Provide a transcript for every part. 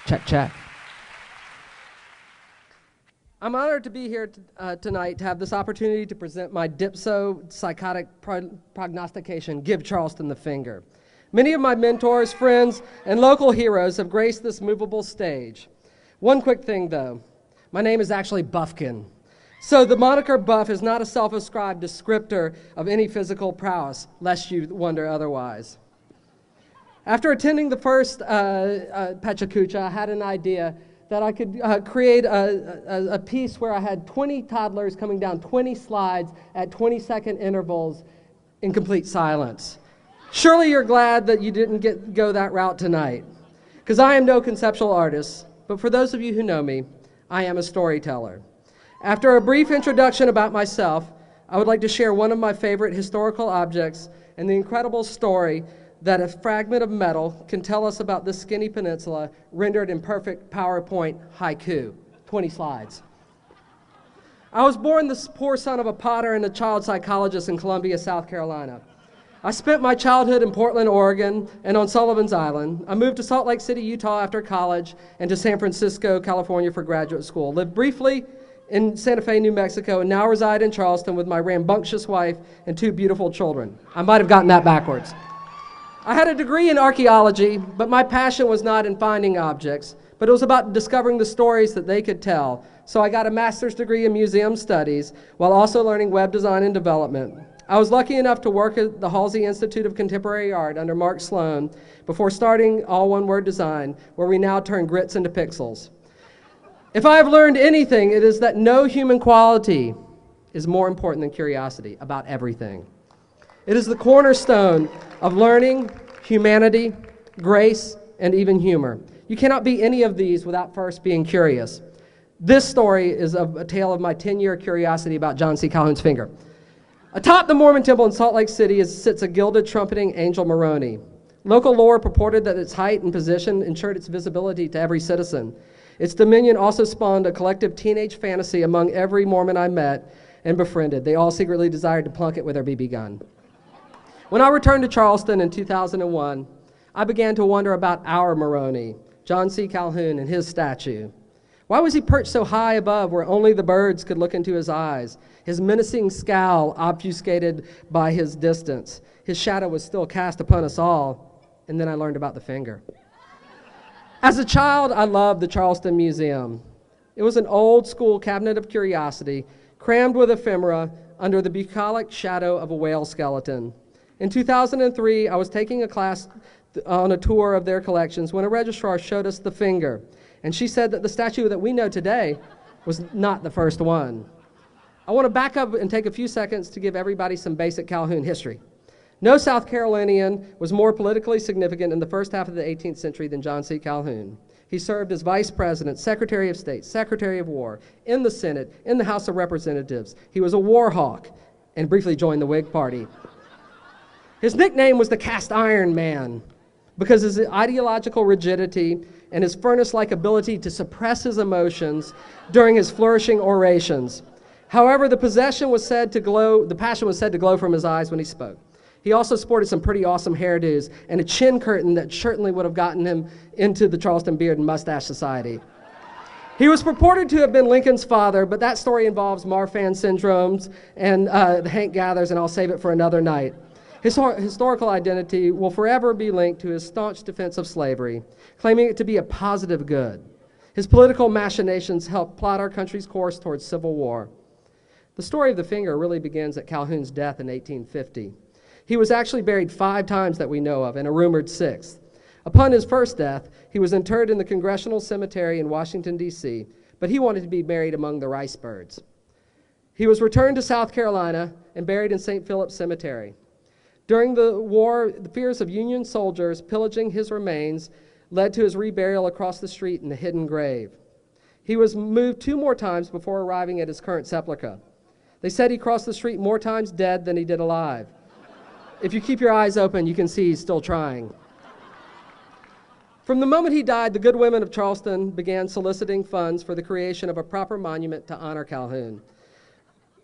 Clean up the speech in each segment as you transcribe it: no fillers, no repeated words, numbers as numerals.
Check, check. I'm honored to be here tonight to have this opportunity to present my dipso-psychotic prognostication, Give Charleston the Finger. Many of my mentors, friends, and local heroes have graced this movable stage. One quick thing, though. My name is actually Buffkin. So the moniker Buff is not a self-ascribed descriptor of any physical prowess, lest you wonder otherwise. After attending the first Pecha Kucha, I had an idea that I could create a piece where I had 20 toddlers coming down 20 slides at 20-second intervals in complete silence. Surely you're glad that you didn't go that route tonight, because I am no conceptual artist, but for those of you who know me, I am a storyteller. After a brief introduction about myself, I would like to share one of my favorite historical objects and the incredible story that a fragment of metal can tell us about this skinny peninsula rendered in perfect PowerPoint haiku. 20 slides. I was born the poor son of a potter and a child psychologist in Columbia, South Carolina. I spent my childhood in Portland, Oregon, and on Sullivan's Island. I moved to Salt Lake City, Utah after college, and to San Francisco, California for graduate school. Lived briefly in Santa Fe, New Mexico, and now reside in Charleston with my rambunctious wife and 2 beautiful children. I might have gotten that backwards. I had a degree in archaeology, but my passion was not in finding objects, but it was about discovering the stories that they could tell. So I got a master's degree in museum studies while also learning web design and development. I was lucky enough to work at the Halsey Institute of Contemporary Art under Mark Sloan before starting All One Word Design, where we now turn grits into pixels. If I have learned anything, it is that no human quality is more important than curiosity about everything. It is the cornerstone of learning, humanity, grace, and even humor. You cannot be any of these without first being curious. This story is a tale of my 10-year curiosity about John C. Calhoun's finger. Atop the Mormon Temple in Salt Lake City sits a gilded trumpeting angel Moroni. Local lore purported that its height and position ensured its visibility to every citizen. Its dominion also spawned a collective teenage fantasy among every Mormon I met and befriended. They all secretly desired to plunk it with their BB gun. When I returned to Charleston in 2001, I began to wonder about our Moroni, John C. Calhoun, and his statue. Why was he perched so high above where only the birds could look into his eyes? His menacing scowl obfuscated by his distance. His shadow was still cast upon us all, and then I learned about the finger. As a child, I loved the Charleston Museum. It was an old-school cabinet of curiosity, crammed with ephemera under the bucolic shadow of a whale skeleton. In 2003, I was taking a class on a tour of their collections when a registrar showed us the finger, and she said that the statue that we know today was not the first one. I want to back up and take a few seconds to give everybody some basic Calhoun history. No South Carolinian was more politically significant in the first half of the 18th century than John C. Calhoun. He served as Vice President, Secretary of State, Secretary of War, in the Senate, in the House of Representatives. He was a war hawk and briefly joined the Whig Party. His nickname was the Cast Iron Man because his ideological rigidity and his furnace-like ability to suppress his emotions during his flourishing orations. However, the passion was said to glow from his eyes when he spoke. He also sported some pretty awesome hairdos and a chin curtain that certainly would have gotten him into the Charleston Beard and Mustache Society. He was purported to have been Lincoln's father, but that story involves Marfan syndromes and the Hank Gathers, and I'll save it for another night. His historical identity will forever be linked to his staunch defense of slavery, claiming it to be a positive good. His political machinations helped plot our country's course towards civil war. The story of the finger really begins at Calhoun's death in 1850. He was actually buried 5 times that we know of, and a rumored 6th. Upon his first death, he was interred in the Congressional Cemetery in Washington, D.C., but he wanted to be buried among the rice birds. He was returned to South Carolina and buried in St. Philip's Cemetery. During the war, the fears of Union soldiers pillaging his remains led to his reburial across the street in a hidden grave. He was moved 2 more times before arriving at his current sepulchre. They said he crossed the street more times dead than he did alive. If you keep your eyes open, you can see he's still trying. From the moment he died, the good women of Charleston began soliciting funds for the creation of a proper monument to honor Calhoun.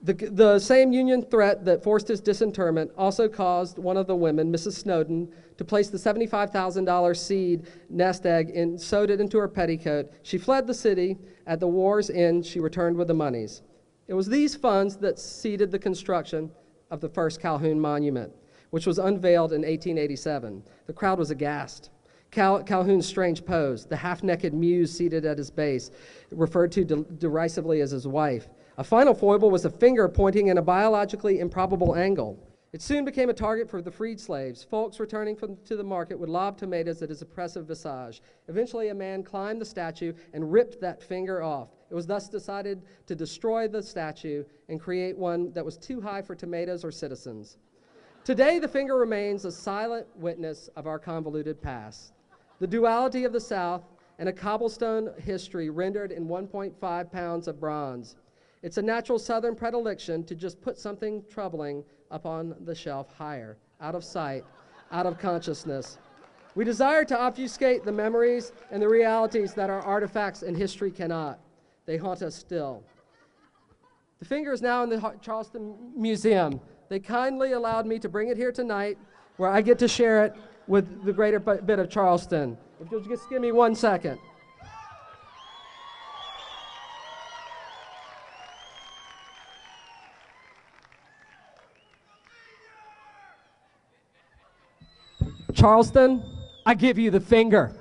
The same Union threat that forced his disinterment also caused one of the women, Mrs. Snowden, to place the $75,000 seed nest egg and sewed it into her petticoat. She fled the city. At the war's end, she returned with the monies. It was these funds that seeded the construction of the first Calhoun Monument, which was unveiled in 1887. The crowd was aghast. Calhoun's strange pose, the half-naked muse seated at his base, referred to derisively as his wife. A final foible was a finger pointing in a biologically improbable angle. It soon became a target for the freed slaves. Folks returning to the market would lob tomatoes at his oppressive visage. Eventually, a man climbed the statue and ripped that finger off. It was thus decided to destroy the statue and create one that was too high for tomatoes or citizens. Today, the finger remains a silent witness of our convoluted past. The duality of the South and a cobblestone history rendered in 1.5 pounds of bronze. It's a natural Southern predilection to just put something troubling up on the shelf higher, out of sight, out of consciousness. We desire to obfuscate the memories and the realities that our artifacts and history cannot. They haunt us still. The finger is now in the Charleston Museum. They kindly allowed me to bring it here tonight, where I get to share it with the greater bit of Charleston. If you'll just give me 1 second. Charleston, I give you the finger.